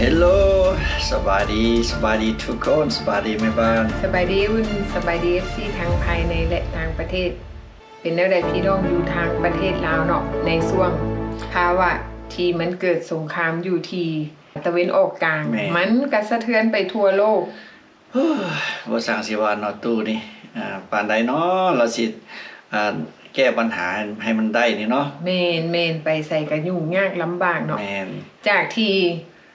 เฮลโลสบายดีทุกคนสบายดีไหมบ้านสบายดีวุ่นสบายดีFCทางภายในและทางประเทศเป็นแนวใดพี่น้องอยู่ทางประเทศลาวเนาะในช่วงภาวะที่มันเกิดสงครามอยู่ที่ตะวันออกกลางมันก็สะเทือนไปทั่วโลกบ่สั่งสิว่าเนาะตู้นี่ปานใดเนาะเราสิแก้ปัญหาให้มันได้นี่เนาะแม่นไปใส่ก็ยุ่งยากลำบากเนาะแม่นจากที่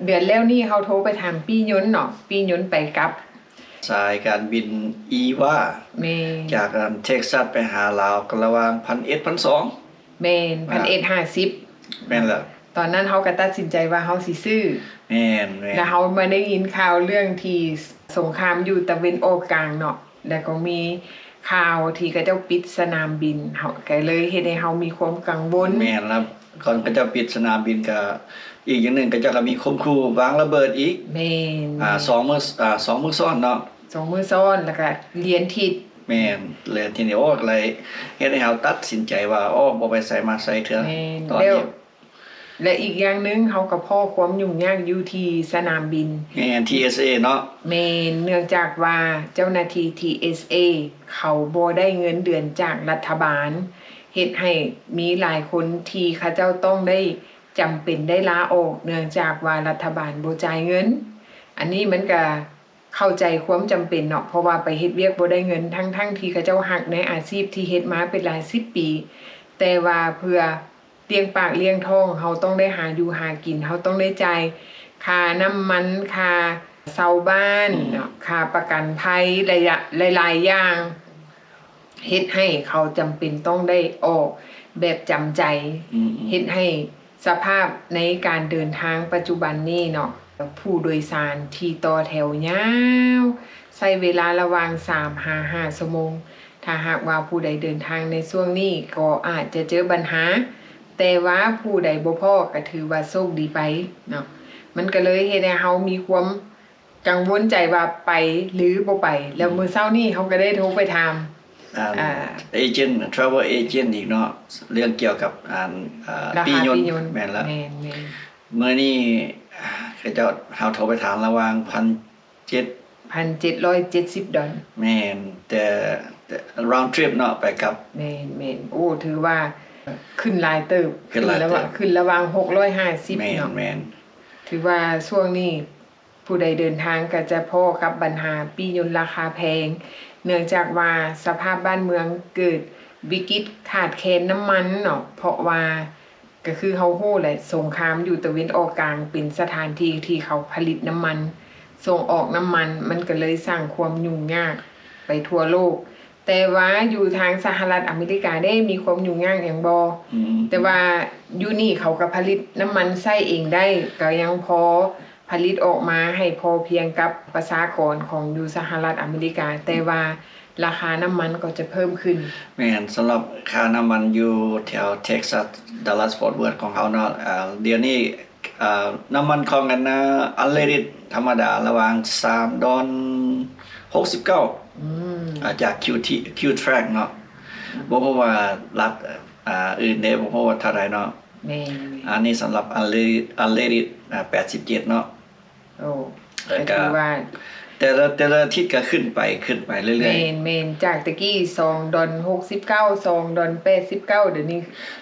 เดือนแล้วนี่เขาโทรไปถามปี้ยนต์เนาะปี้ยนต์ไปกับสายการบินอีวาจากเท็กซัสไปหาลาวก็ระหว่าง1,100-1,200แม่น1,150แม่นแล้วตอนนั้นเขาก็ตัดสินใจว่าเขาสิซื้อแม่นแล้วเขามาได้ยินข่าวเรื่องที่สงครามอยู่ตะวันออกกลางเนาะแล้วก็มีข่าวที่เขาเจ้าปิดสนามบินเขาก็เลยเฮ็ดให้เขามีความกังวลแม่นแล้วก่อนเขาจะปิดสนามบินก็อีกอย่างหนึ่งก็จะมีข่มขู่วางระเบิดอีกแม่น2 มื้อซ้อนเนาะ2 มื้อซ้อนแล้วก็เรียนทิศแม่นเลยทีนี้ก็เลยเฮ็ดให้เฮาตัดสินใจว่าบ่ไปใส่มาใส่เถื่อตอนนี้และอีกอย่างนึงเขาก็พ้อความยุ่งยากอยู่ที่สนามบินแม่น TSA เนาะแม่นเนื่องจากว่าเจ้าหน้าที่ TSA เขาบ่ได้เงินเดือนจากรัฐบาลเฮ็ดให้มีหลายคนที่เขาเจ้าต้องได้จำเป็นได้ลาออกเนื่องจากว่ารัฐบาลบ่จ่ายเงินอันนี้มันก็เข้าใจความจำเป็นเนาะเพราะว่าไปเฮ็ดเวียกบ่ได้เงินทั้งที่เขาเจ้าฮักในอาชีพที่เฮ็ดมาเป็นหลาย10 ปีแต่ว่าเพื่อเลี้ยงปากเลี้ยงท้องเฮาต้องได้หาอยู่หากินเฮาต้องได้จ่ายค่าน้ำมันค่าเช่าบ้านเนาะค่าประกันภัยหลายๆอย่างเฮ็ดให้เขาจำเป็นต้องได้ออกแบบจำใจเฮ็ดให้สภาพในการเดินทางปัจจุบันนี้เนาะผู้โดยสารที่ต่อแถวยาวใช้เวลาระหว่าง 3-5 ชั่วโมงถ้าหากว่าผู้ใดเดินทางในช่วงนี้ก็อาจจะเจอปัญหาแต่ว่าผู้ใดบ่พอก็ถือว่าโชคดีไปเนาะมันก็เลยเฮ็ดให้เฮามีความกังวลใจว่าไปหรือบ่ไปแล้วมื้อเช้านี้เฮาก็ได้โทรไปถามเอเจนต์ travel agent อีกเนาะเรื่องเกี่ยวกับปียนต์แม่นแล้วเมื่อนี้ก็จะเฮาโทรไปถามระหว่าง1,770 ดอลแม่นแต่ round trip เนาะไปกับแม่นโอ้ถือว่าขึ้นหลายเติบขึ้นระหว่าง650เนาะแม่นถือว่าช่วงนี้ผู้ใดเดินทางก็จะพบกับปัญหาปียนต์ราคาแพงเนื่องจากว่าสภาพบ้านเมืองเกิดวิกฤตขาดแคลนน้ำมันเนาะเพราะว่าก็คือเฮาฮู้แหละสงครามอยู่ตะวันออกกลางเป็นสถานที่ที่เขาผลิตน้ำมันส่งออกน้ำมันก็เลยสร้างความยุ่งยากไปทั่วโลกแต่ว่าอยู่ทางสหรัฐอเมริกาได้มีความยุ่งยากอย่างบ่แต่ว่าอยู่นี่เขาก็ผลิตน้ำมันใช้เองได้ก็ยังพอผลิตออกมาให้พอเพียงกับประชากรของอยู่สหรัฐอเมริกาแต่ว่าราคาน้ำมันก็จะเพิ่มขึ้นแม่นสำหรับค่าน้ำมันอยู่แถวเท็กซัสดัลลัสฟอร์ตเวิร์ธของเขาเนาะเดี๋ยวนี้น้ำมันของกันนะอันเลดิตธรรมดาระหว่าง$3.69จาก Q-Track เนาะบ่ฮู้ว่ารัฐอื่นได้บ่ฮู้ว่าเท่าใดเนาะแม่อันนี้สำหรับอันเลดิต87เนาะโอ้ก็ถือว่าแต่ละทิศก็ขึ้นไปเรื่อยๆแม่นจากตะกี้$2.69 $2.89เดี๋ยวนี้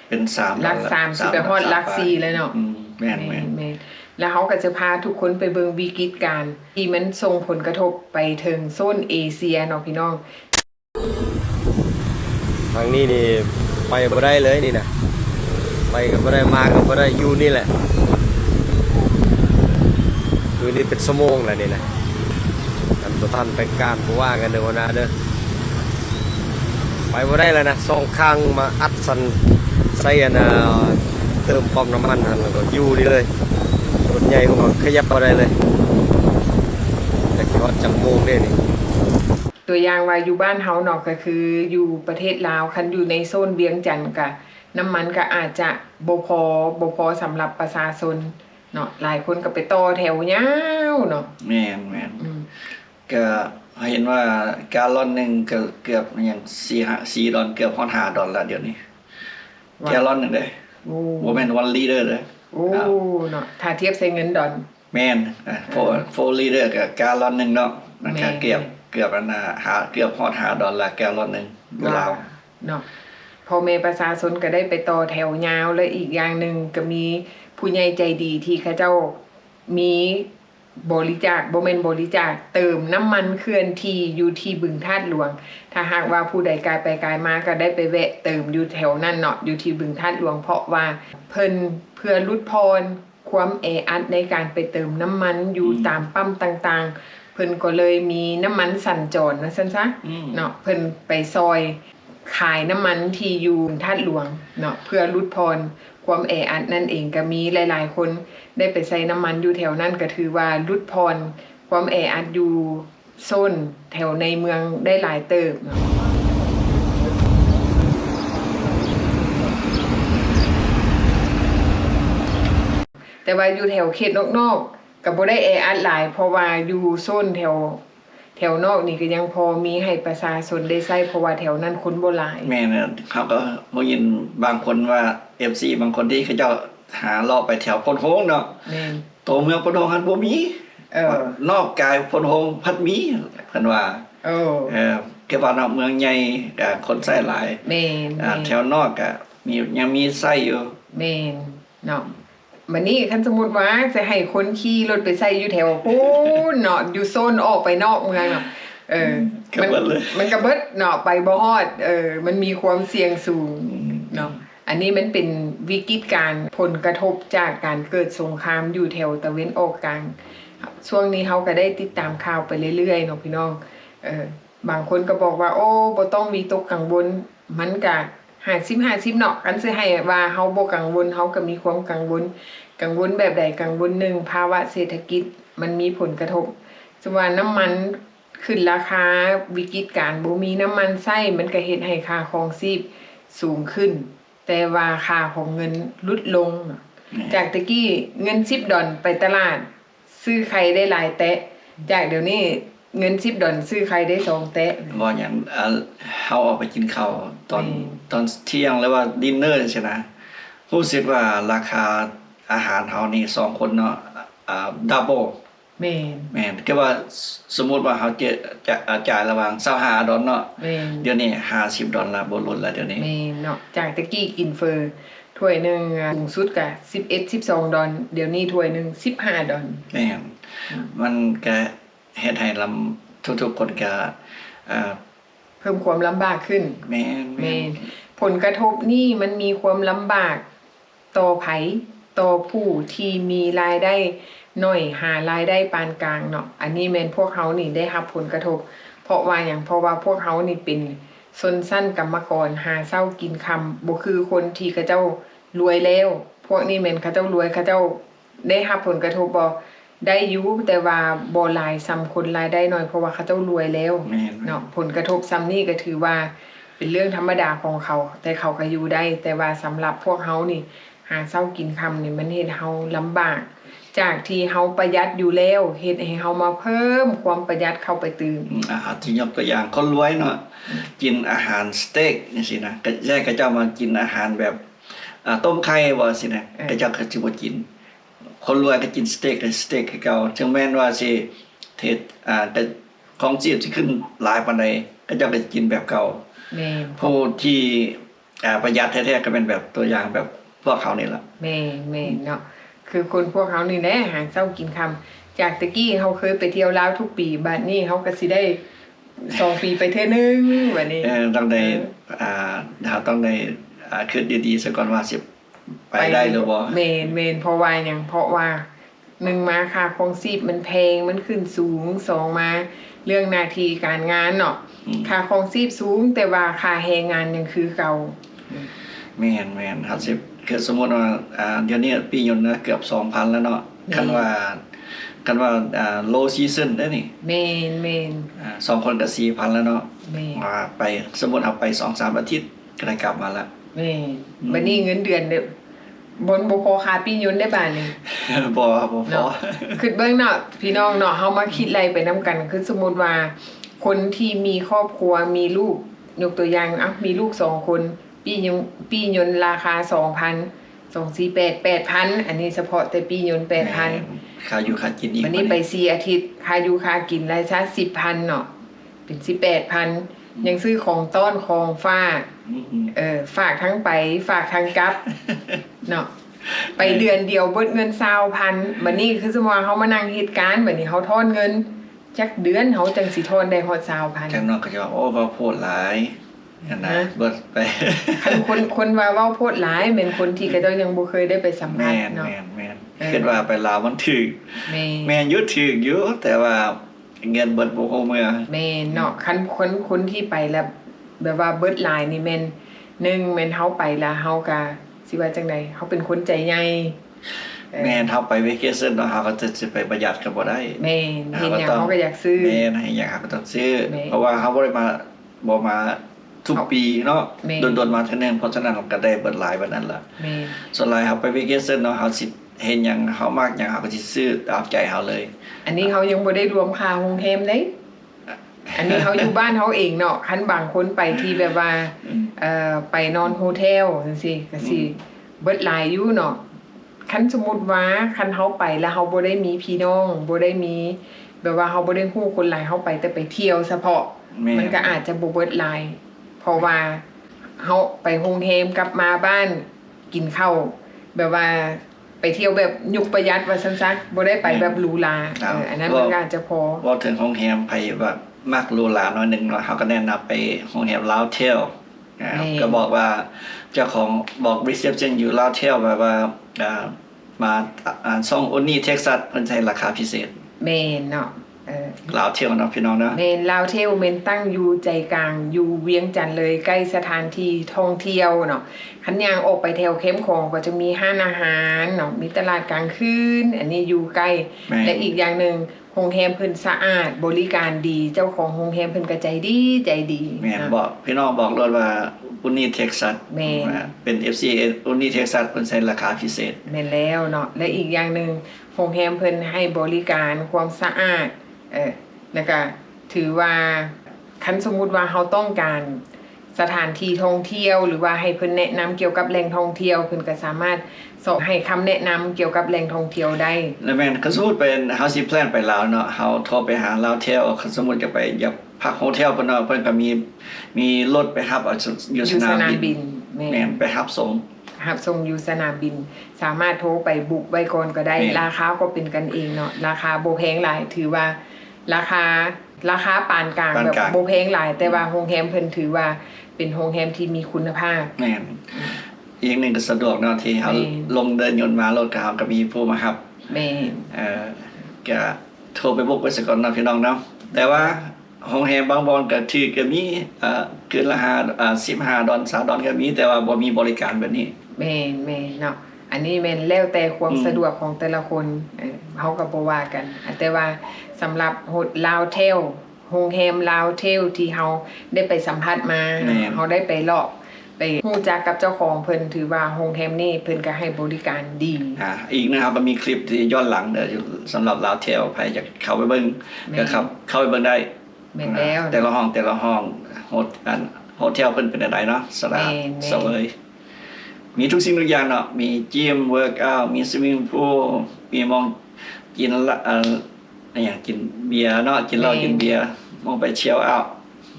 เป็น3หลัก30ไปฮอดหลัก4แล้วเนาะแม่นแล้วเขาก็จะพาทุกคนไปเบิ่งวิกฤตการณ์ที่มันส่งผลกระทบไปถึงโซนเอเชียเนาะพี่น้องทางนี้นี่ไปบ่ได้เลยนี่นะไปก็บ่ได้มาก็บ่ได้อยู่นี่แหละคือนี่เป็นชั่วโมงแล้วนี่นะท่านไปการบ่ว่ากันเด้อว่านะเด้อไปบ่ได้แล้วนะ2ครั้งมาอัดสันใส่เติมปั๊มน้ำมันนั่นแล้วก็อยู่นี่เลยรถใหญ่ก็ขยับบ่ได้เลยแต่คิดว่าจังโมงได้นี่ตัวอย่างว่าอยู่บ้านเฮาเนาะก็คืออยู่ประเทศลาวคันอยู่ในโซนเวียงจันทน์ก็น้ำมันก็อาจจะบ่พอสำหรับประชาชนเนาะหลายคนก็ไปต่อแถวยาวเนาะแม่นก็เห็นว่ากาลอนนึงก็เกือบอย่าง4 ดอลเกือบ$5แล้วเดี๋ยวนี้กาลอนนึงเด้บ่แม่น1 ลิตรเด้โอ้เนาะถ้าเทียบใส่เงินดอล แม่นโฟลีเดอร์กับแกลลอนนึงเนาะมันก็เกือบอันน่ะเกือบฮอด$5แกลลอนนึงอยู่ลาวเนาะพ่อแม่ประชาชนก็ได้ไปต่อแถวยาวและอีกอย่างหนึ่งก็มีผู้ใหญ่ใจดีที่เขาเจ้ามีบริจาคบ่แม่นบริจาคเติมน้ำมันเคลื่อนที่อยู่ที่บึงธาตุหลวงถ้าหากว่าผู้ใดกายไปกายมาก็ได้ไปแวะเติมอยู่แถวนั้นเนาะอยู่ที่บึงธาตุหลวงเพราะว่าเพิ่นเพื่อลดพรความแออัดในการไปเติมน้ำมันอยู่ตามปั๊มต่างๆเพิ่นก็เลยมีน้ำมันสัญจรนะซั่นซะเนาะเพิ่นไปซอยขายน้ำมันที่อยู่ธาตุหลวงเนาะเพื่อลดพรความแออัดนั่นเองก็มีหลายๆคนได้ไปใส่น้ำมันอยู่แถวนั้นก็ถือว่าลดพรความแออัดอยู่โซนแถวในเมืองได้หลายเติบเนาะแต่ว่าอยู่แถวเขตนอกๆก็บ่ได้แออัดหลายเพราะว่าอยู่โซนแถวนอกนี่ก็ยังพอมีให้ประชาชนได้ใช้เพราะว่าแถวนั้นคนบ่หลายแม่นเขาก็บ่ยินบางคนว่า FC บางคนที่เขาเจ้าหาเลาะไปแถวพนโฮงเนาะแม่นตัวเมืองพนโฮงหันบ่มีนอกกายพนโฮงพัดมีเพิ่นว่าคือว่านอกเมืองใหญ่ก็คนใช้หลายแม่นแถวนอกก็ยังมีใช้อยู่แม่นเนาะบัดนี้คันสมมุติว่าจะให้คนขี่รถไปใส่อยู่แถวพู้นเนาะอยู่โซนออกไปนอกเมืองเนาะมันก็เบิดเนาะไปบ่ฮอดมันมีความเสี่ยงสูงเนาะอันนี้มันเป็นวิกฤตการณ์ผลกระทบจากการเกิดสงครามอยู่แถวตะเวนออกกลางช่วงนี้เฮาก็ได้ติดตามข่าวไปเรื่อยๆเนาะพี่น้องบางคนก็บอกว่าโอ้บ่ต้องมีตกกังวลมันก็50-50เนาะกันสิให้ว่าเฮาบ่กังวลเฮาก็มีความกังวลแบบใดกังวลหนึ่งภาวะเศรษฐกิจมันมีผลกระทบสมมุติว่าน้ำมันขึ้นราคาวิกฤตการณ์บ่มีน้ำมันใช้มันก็เฮ็ดให้ค่าครองชีพสูงขึ้นแต่ว่าค่าของเงินลดลงจากตะกี้เงิน$10ไปตลาดซื้อไข่ได้หลายแตะจากเดี๋ยวนี้เงิน$10ซื้อไข่ได้2แตะบ่หยังเฮาออกไปกินข้าวตอนเที่ยงหรือว่าดินเนอร์ใช่นะรู้สึกว่าราคาอาหารเฮานี่2คนเนาะดับเบิลแม่นคือว่าสมมุติว่าเฮาจะจ่ายระหว่าง$25เนาะเดี๋ยวนี้$50แล้วบ่ลดแล้วเดี๋ยวนี้แม่นเนาะจากตะกี้กินเฟอถ้วยนึงสูงสุดก็$11-12เดี๋ยวนี้ถ้วยนึง$15แม่นมันก็เฮ็ดให้ทุกๆคนก็เพิ่มความลำบากขึ้นแม่นผลกระทบนี่มันมีความลำบากต่อไผต่อผู้ที่มีรายได้น้อยหารายได้ปานกลางเนาะอันนี้แม่นพวกเขานี่ได้รับผลกระทบเพราะว่าพวกเขานี่เป็นชนชั้นกรรมกรหาเช้ากินค่ำบ่คือคนที่เขาเจ้ารวยแล้วพวกนี้แม่นเขาเจ้ารวยเขาเจ้าได้รับผลกระทบบ่ได้อยู่แต่ว่าบ่หลายซ้ำคนรายได้น้อยเพราะว่าเขาเจ้ารวยแล้วเนาะผลกระทบซ้ำนี่ก็ถือว่าเป็นเรื่องธรรมดาของเขาแต่เขาก็อยู่ได้แต่ว่าสำหรับพวกเฮานี่หาเช้ากินค่ำนี่มันเฮ็ดเฮาลำบากจากที่เฮาประหยัดอยู่แล้วเฮ็ดให้เฮามาเพิ่มความประหยัดเข้าไปตื่นที่ยกตัวอย่างคนรวยเนาะกินอาหารสเต็กจังซี่นะก็แยกเขาเจ้ามากินอาหารแบบต้มไข่บ่สินะเขาเจ้าก็สิบ่กินคนรวยก็กินสเต็กคือเก่าถึงแม้ว่าสิเทศแต่ของจีบสิขึ้นหลายปานใดก็เจ้าก็กินแบบเก่าแม่นผู้ที่ประหยัดแท้ๆก็เป็นแบบตัวอย่างแบบพวกเขานี่ล่ะแม่นเนาะคือคนพวกเขานี่แหละหาเช้ากินค่ำจากตะกี้เฮาเคยไปเที่ยวลาวทุกปีบัดนี้เฮาก็สิได้2ปีไปเทื่อนึงบัดนี้ต้องได้ต้องได้คิดดีๆซะก่อนว่าสิไปได้หรือบ่แม่นเพราะว่าหยังเพราะว่า1มาค่าครองชีพมันแพงมันขึ้นสูง2มาเรื่องหน้าที่การงานเนาะค่าครองชีพสูงแต่ว่าค่าแรงงานยังคือเก่าแม่นครับสิคือสมมุติว่าเดี๋ยวนี้ปียนต์นะเกือบ 2,000 แล้วเนาะคันว่าlow season ได้นี่แม่น2คนก็ 4,000 แล้วเนาะว่าไปสมมุติเอาไป 2-3 อาทิตย์ก็ได้กลับมาแล้วแม่บัดนี้เงินเดือนเนี่ยบ่พอค่าปียนต์ได้บาดนี้บ่พอคือเบิ่งเนาะพี่น้องเนาะเฮามาคิดไล่ไปนํกันคือสมมุติว่าคนที่มีครอบครัวมีลูกยกตัวอย่างมีลูก2คนปียนต์ราคา 248,800อันนี้เฉพาะแต่ปียนต์ แม่ 8,000 ค่าอยู่ค่ากินอีก วันนี้ไป4อาทิตย์ค่าอยู่ค่ากินรายชาติ 10,000 เนาะเป็น 18,000 ยังซื้อของต้อนของฝาก ฝากทั้งไปฝากทั้งกลับ เนาะไปเดือนเดียวเบิดเงิน20,000บัดนี้คือสมมุติว่าเฮามานั่งเหตุการณ์บัดนี้เฮาทอนเงินจักเดือนเฮาจังสิทอนได้ฮอด จัง 20,000 นอกก็จะว่าโอ้เว้าโพดหลายนั่นนะ ฮะ เบิดไป คันคนว่าเว้าโพดหลายแม่นคนที่เขาเจ้ายังบ่เคยได้ไปสัมผั แม่ ส น เนาะ แม่นคิดว่าไปลาวมันถึก แม่ แม่นอยู่ถึกอยู่แต่ว่าเงินเบิดบ่คงเมื่อ แม่นเนาะคันคนที่ไปแล้วแบบว่าเบิดหลายนี่แม่นหนึ่งแม่นเฮาไปแล้วเฮาก็สิว่าจังไดเฮาเป็นคนใจใหญ่เออ แม่นเฮาไปเวเคชั่นเนาะเฮาก็จะสิไปประหยัดก็บ่ได้ แม่นเห็นหยังเฮาก็อยากซื้อ แม่นให้อยากเฮาก็ต้องซื้อ แม่ เพราะว่าเฮาบ่ได้มาทุกปีเนาะ แม่ โดนๆมาเทื่อนึงเพราะฉะนั้นเราก็ได้เบิดหลายบัดนั้นล่ะ แม่น ส่วนหลายเฮาไปเวเคชั่นเนาะเฮาสิเห็นหยังเฮามักหยังเฮาก็สิซื้อตามใจเฮาเลย อันนี้เขายังบ่ได้รวมค่าโรงแรมเด้อันนี้เขาอยู่บ้านเขาเองเนาะคันบางคนไปที่แบบว่าไปนอนโฮเทลจังซี่ก็สิเบิดหลายอยู่เนาะคันสมมุติว่าคันเฮาไปแล้วเฮาบ่ได้มีพี่น้องบ่ได้มีแบบว่าเฮาบ่ได้ฮู้คนหลายเฮาไปแต่ไปเที่ยวเฉพาะ แม่ มันก็อาจจะบ่เบิดหลาย เพราะว่าเฮาไปโรงแรมกลับมาบ้านกินข้าวแบบว่าไปเที่ยวแบบยุคประหยัดว่าซั่นซะบ่ได้ไปแบบหรูหราอันนั้นมันก็อาจจะพอ เว้าถึงโรงแรมไผแบบมักหรูหราหน่อยหนึงเนาะเฮาก็แนะนำไปโรงแรมลาวเทลก็บอกว่าเจ้าของบอก reception อยู่ลาวเทลแบบว่ามาซ่องโอนี่เท็กซัสเพิ่นใช้ราคาพิเศษ แม่นเนาะลาวเทลเนาะพี่น้องเนาะ แม่นลาวเทลแม่นตั้งอยู่ใจกลางอยู่เวียงจันทน์เลยใกล้สถานที่ท่องเที่ยวเนาะคันย่างออกไปแถวเข้มของก็จะมีห้านอาหารเนาะมีตลาดกลางคืนอันนี้อยู่ใกล้ แม่ และอีกอย่างหนึงโรงแรมเพิ่นสะอาดบริการดีเจ้าของโรงแรมเพิ่นก็ใจดีใจดี แม่น นะ บอกพี่น้องบอกเลยว่าอุนี่เท็กซัส แม่น เป็น FC อุนี่เท็กซัสเพิ่นใช้ราคาพิเศษ แม่นแล้วเนาะและอีกอย่างหนึงโรงแรมเพิ่นให้บริการความสะอาดแล้วก็ถือว่าคันสมมุติว่าเฮาต้องการสถานที่ท่องเที่ยวหรือว่าให้เพิ่นแนะนำเกี่ยวกับแหล่งท่องเที่ยวเพิ่นก็สามารถสอบให้คำแนะนำเกี่ยวกับแหล่งท่องเที่ยวได้ แล้วแม่นคันสมมุติเป็นเฮาสิแพลนไปลาวเนาะเฮาโทรไปหาลาวเทลคันสมมุติจะไปอยากพักโฮเทลเพิ่นเนาะเพิ่นก็มีรถไปรับเอาอยู่สนามบิน แม่ แม่นไปรับส่ง รับส่งอยู่สนามบิน สามารถโทรไปบุกไว้ก่อนก็ได้ แม่น ราคาก็เป็นกันเองเนาะราคาบ่แพงหลายถือว่าราคาปานกลางแบบบ่แพงหลาย แต่ว่าโรงแรมเพิ่นถือว่าเป็นโรงแรมที่มีคุณภาพ แม่นอีกหนึงก็สะดวกเนาะที่เฮา แม่น ลงเดินยนต์มารถก็เฮาก็มีผู้มารับ แม่น ก็โทรไปบุกไว้ซะก่อนเนาะพี่น้องเนาะแต่ว่าโรงแรมบางบ่อนก็ถือก็มีคืนละ15 ดอล3 ดอลก็มีแต่ว่าบ่มีบริการแบบนี้ แม่นเนาะอันนี้แม่นแล้วแต่ความสะดวกของแต่ละคนเฮาก็บ่ว่ากันแต่ว่าสำหรับลาวเทลโรงแรมลาวเทลที่เฮาได้ไปสัมภาษณ์มา แม่น เฮาได้ไปเลาะไปฮู้จักกับเจ้าของเพิ่นถือว่าโรงแรมนี้เพิ่นก็ให้บริการดี อีกนะครับก็มีคลิปที่ย้อนหลังอยู่สำหรับลาวเทลใครอยากเข้าไปเบิ่งก็ครับเข้าไปเบิ่งได้ แม่นแล้ว แต่ละห้องโฮเทลเพิ่นเป็นอะไรเนาะสลา แม่น เสวยมีทุกสิ่งทุกอย่างเนาะมีจิมเวิร์กเอาท์มีสวิมมิ่งพูลมีมองกินอะไรอย่างกินเบียร์เนาะกินเหล้ากินเบียร์มองไปเชียวเอาท์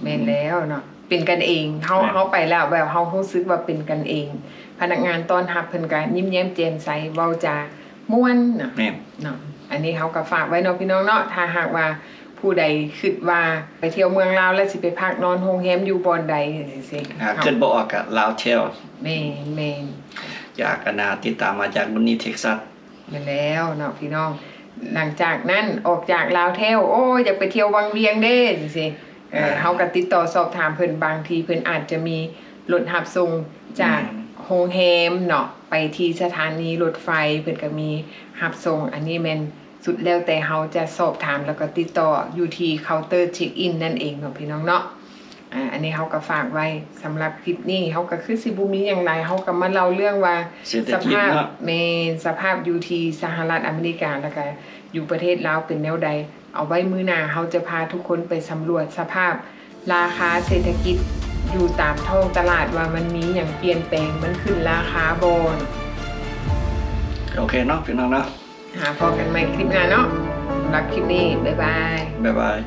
แม่นแล้วเนาะเป็นกันเองเฮาไปแล้วแบบเฮารู้สึกว่าเป็นกันเอง พนักงานต้อนรับเพิ่นก็ยิ้มแย้มแจ่มใสเว้าจาม่วนเนาะ แม่น เนาะอันนี้เขาก็ฝากไว้เนาะพี่น้องเนาะถ้าหากว่าผู้ใดคิดว่าไปเที่ยวเมืองลาวแล้วสิไปพักนอนโรงแรมอยู่บ่อนใดจังซี่ ขึ้นบ่ออกกับลาวเทล แม่น จากติดตามมาจากบุนนี่เท็กซัส แม่นแล้วเนาะพี่น้องหลังจากนั้นออกจากลาวเทลโอ้อยากไปเที่ยววังเวียงเด้จังซี่เฮาก็ติดต่อสอบถามเพิ่นบางทีเพิ่นอาจจะมีรถรับส่งจากโรงแรมเนาะไปที่สถานีรถไฟเพิ่นก็มีรับส่งอันนี้แม่นสุดแล้วแต่เฮาจะสอบถามแล้วก็ติดต่ออยู่ที่เคาน์เตอร์เช็คอินนั่นเองเนาะพี่น้องเนาะอันนี้เฮาก็ฝากไว้สำหรับคลิปนี้เฮาก็คือสิบ่มีหยังหลายเฮาก็มาเล่าเรื่องว่า เศรษฐ ส กิจ ภาพ เนาะ สภาพอยู่ที่สหรัฐอเมริกาแล้วก็อยู่ประเทศลาวเป็นแนวใดเอาไว้มื้อหน้าเฮาจะพาทุกคนไปสำรวจสภาพราคาเศรษฐกิจอยู่ตามท้องตลาดว่ามันมีหยังเปลี่ยนแปลงมันขึ้นราคาบ่ โอเคเนาะพี่น้องเนาะ หาพอกันใหม่คลิปหน้าเนาะสำหรับคลิปนี้บ๊ายบาย บ๊ายบาย